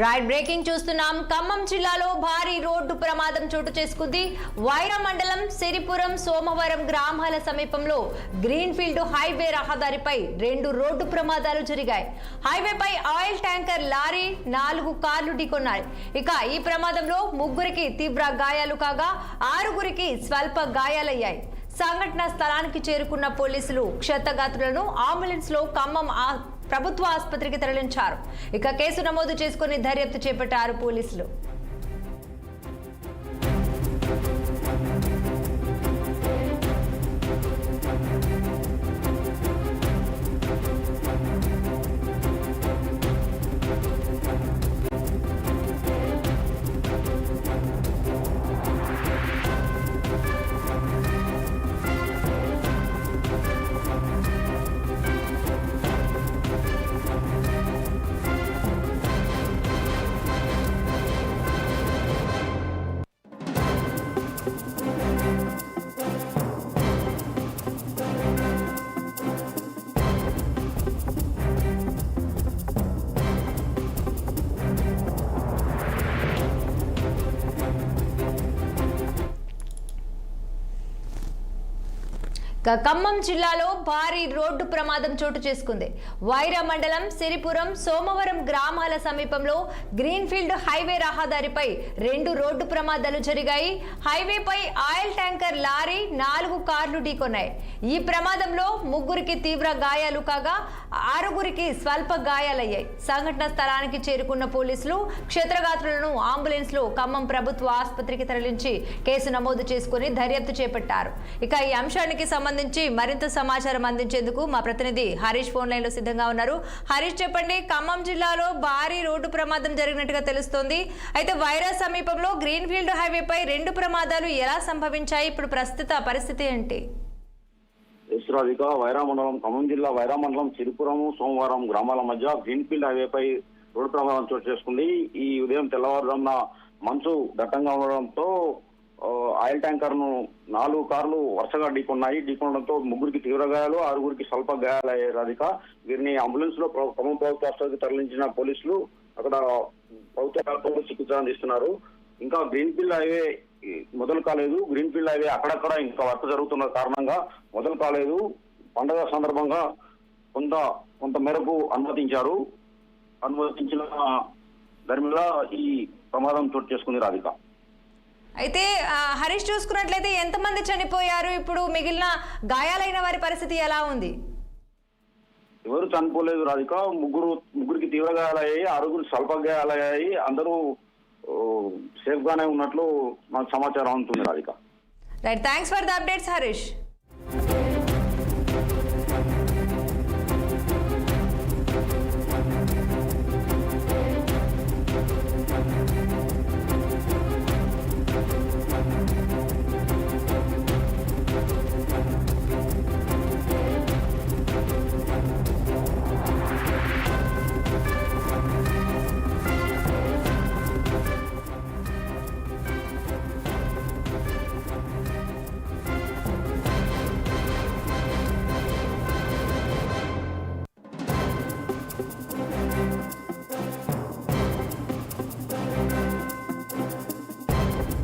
Right breaking చూస్తున్నాం. ఖమ్మం జిల్లాలో భారీ రోడ్డు ప్రమాదం చోటు చేసుకుంది. వైరా మండలం సిరిపురం సోమవరం గ్రామాల సమీపంలో గ్రీన్ ఫీల్డ్ హైవే రహదారిపై 2 రోడ్డు ప్రమాదాలు జరిగాయి. హైవేపై ఆయిల్ ట్యాంకర్ లారీ 4 కార్లు ఢీకొన్నాయి. ఇక ఈ ప్రమాదంలో 3కి తీవ్ర గాయాలు కాగా 6గురికి స్వల్ప గాయాలయ్యాయి. సంఘటన స్థలానికి చేరుకున్న పోలీసులు క్షతగాత్రులను అంబులెన్స్ లో ఖమ్మం ప్రభుత్వ ఆసుపత్రికి తరలించారు. ఇక కేసు నమోదు చేసుకుని దర్యాప్తు చేపట్టారు పోలీసులు. ఖమ్మం జిల్లాలో భారీ రోడ్డు ప్రమాదం చోటు చేసుకుంది. వైరా మండలం సిరిపురం సోమవరం గ్రామాల సమీపంలో గ్రీన్ ఫీల్డ్ హైవే రహదారిపై 2 రోడ్డు ప్రమాదాలు జరిగాయి. హైవేపై ఆయిల్ ట్యాంకర్ లారీ 4 కార్లు ఢీకొన్నాయి. ఈ ప్రమాదంలో 3కి తీవ్ర గాయాలు కాగా 6గురికి స్వల్ప గాయాలయ్యాయి. సంఘటన స్థలానికి చేరుకున్న పోలీసులు క్షతగాత్రులను అంబులెన్స్ లో ఖమ్మం ప్రభుత్వ ఆసుపత్రికి తరలించి కేసు నమోదు చేసుకుని దర్యాప్తు చేపట్టారు. ఇక ఈ అంశానికి సంబంధించి మరింత సమాచారం అందించేందుకు మా ప్రతినిధి హరీష్ ఫోన్ లైన్ లో సిద్ధంగా ఉన్నారు. హరీష్, చెప్పండి, ఖమ్మం జిల్లాలో భారీ రోడ్డు ప్రమాదం జరిగినట్టుగా తెలుస్తోంది. అయితే వైరా సమీపంలో గ్రీన్ ఫీల్డ్ హైవేపై 2 ప్రమాదాలు ఎలా సంభవించాయి? ఇప్పుడు ప్రస్తుత పరిస్థితి ఏంటి? వైరా మండలం ఖమ్మం జిల్లా వైరా మండలం సిరిపురం సోమవారం గ్రామాల మధ్య గ్రీన్ ఫీల్డ్ హైవేపై రోడ్డు ప్రమాదం చోటు చేసుకుంది. ఈ ఉదయం తెల్లవారుజామున మంచు దట్టంగా ఉండడంతో ఆయిల్ ట్యాంకర్ ను 4 కార్లు వరుసగా ఢీకొనడంతో 3కి తీవ్ర గాయాలు, 6గురికి స్వల్ప గాయాలయ్యాయి. రాధిక, వీరిని అంబులెన్స్ లో ఖమ్మం ప్రభుత్వ ఆసుపత్రికి తరలించిన పోలీసులు అక్కడ ప్రభుత్వ చికిత్స అందిస్తున్నారు. ఇంకా గ్రీన్ ఫీల్డ్ హైవే మొదలు కాలేదు. గ్రీన్ ఫీల్డ్ హైవే అక్కడక్కడ ఇంకా వర్క్ జరుగుతున్న కారణంగా మొదలు కాలేదు. పండుగ సందర్భంగా కొంత మేరకు అనుమతించిన దాని మీద ఈ ప్రమాదం చోటు చేసుకుంది. రాధిక, అయితే హరీష్, చూసుకున్నట్లయితే ఎంతమంది చనిపోయారు? ఇప్పుడు మిగిలిన గాయాలైన వారి పరిస్థితి ఎలా ఉంది? ఎవరు చనిపోలేదు రాధిక. ముగ్గురికి తీవ్ర గాయాలయ్యాయి, 6గురు స్వల్ప గాయాలయ్యాయి. అందరూ సేఫ్ గానే ఉన్నట్లు మనకు సమాచారం ఉంటుంది. Radhika, right, thanks for the updates Harish.